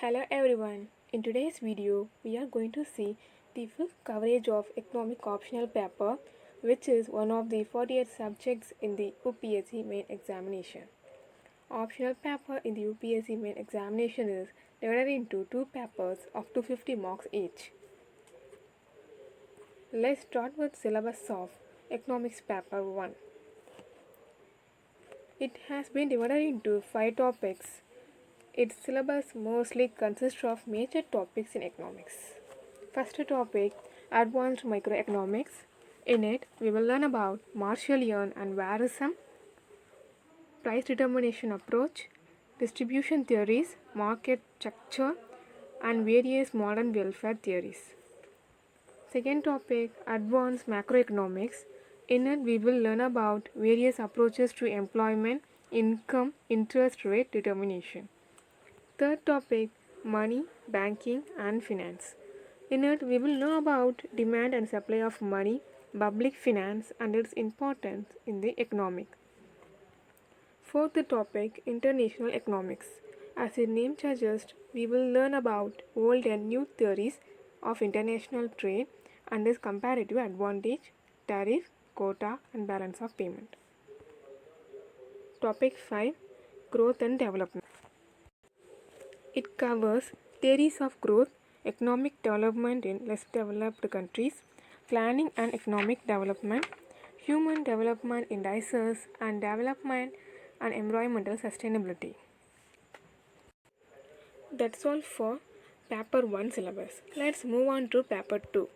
Hello everyone. In today's video, we are going to see the full coverage of economic optional paper, which is one of the 48 subjects in the UPSC main examination. Optional paper in the UPSC main examination is divided into two papers of 250 marks each. Let's start with syllabus of economics paper 1. It has been divided into 5 topics. Its syllabus mostly consists of major topics in economics. First topic, Advanced Microeconomics. In it, we will learn about Marshallian and Warism, price determination approach, distribution theories, market structure, and various modern welfare theories. Second topic, Advanced Macroeconomics. In it, we will learn about various approaches to employment, income, interest rate determination. Third topic, money, banking and finance. In it, we will know about demand and supply of money, public finance and its importance in the economic. Fourth topic, international economics. As its name suggests, we will learn about old and new theories of international trade and its comparative advantage, tariff, quota and balance of payment. Topic 5, growth and development. It covers theories of growth, economic development in less developed countries, planning and economic development, human development indices, and development and environmental sustainability. That's all for paper 1 syllabus. Let's move on to paper 2.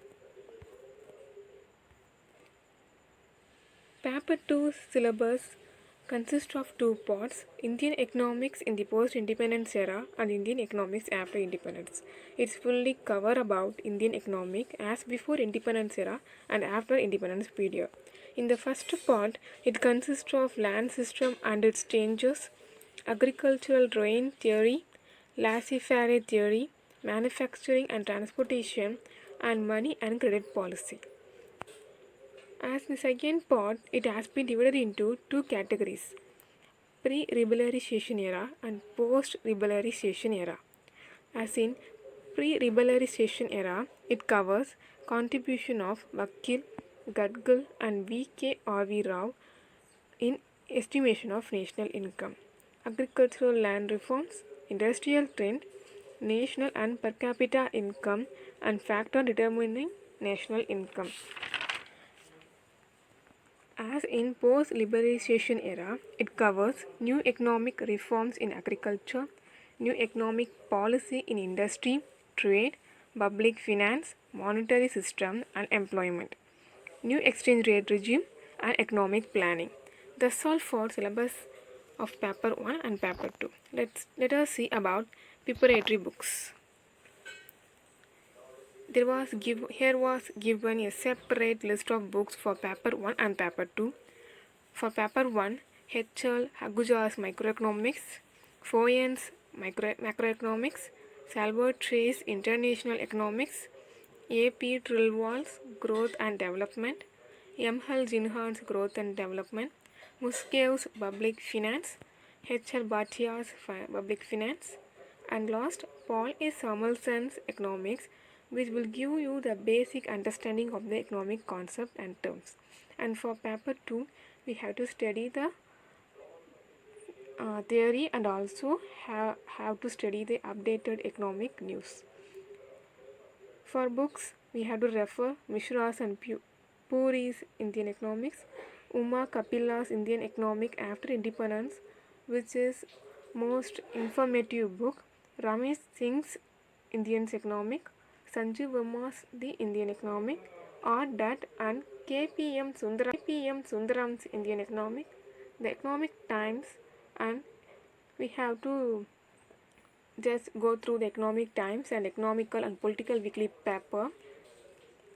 Paper 2 syllabus consists of two parts, Indian economics in the post-independence era and Indian economics after independence. It's fully cover about Indian economic as before independence era and after independence period. In the first part, it consists of land system and its changes, agricultural drain theory, laissez-faire theory, manufacturing and transportation, and money and credit policy. As the second part, it has been divided into two categories, pre-rebellerization era and post-rebellerization era. As in pre-rebellerization era, it covers contribution of Vakil, Gadgil and V.K. R.V. Rao in estimation of national income, agricultural land reforms, industrial trend, national and per capita income and factor determining national income. As in post-liberalization era, it covers new economic reforms in agriculture, new economic policy in industry, trade, public finance, monetary system and employment, new exchange rate regime and economic planning. That's all for syllabus of paper 1 and paper 2. Let us see about preparatory books. Here was given a separate list of books for paper 1 and paper 2. For paper 1, H.L. Aguja's Microeconomics, Foyen's Macroeconomics, Salvator's International Economics, A.P. Trilwall's Growth and Development, M.L. Zinhan's Growth and Development, Musque's Public Finance, H.L. Bhattia's Public Finance, and last, Paul A. Samuelson's Economics, which will give you the basic understanding of the economic concept and terms. And for paper 2, we have to study the theory and also have to study the updated economic news. For books, we have to refer Mishra's and Puri's Indian Economics, Uma Kapila's Indian Economic After Independence, which is most informative book, Ramesh Singh's Indian Economic, Sanjeev Verma's The Indian Economic, R. Dutt and K.P.M. Sundaram's Indian Economic, The Economic Times, and we have to just go through the Economic Times and Economical and Political Weekly paper.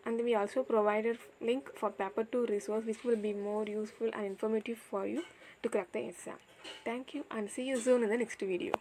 And we also provided link for paper 2 resource which will be more useful and informative for you to crack the exam. Thank you and see you soon in the next video.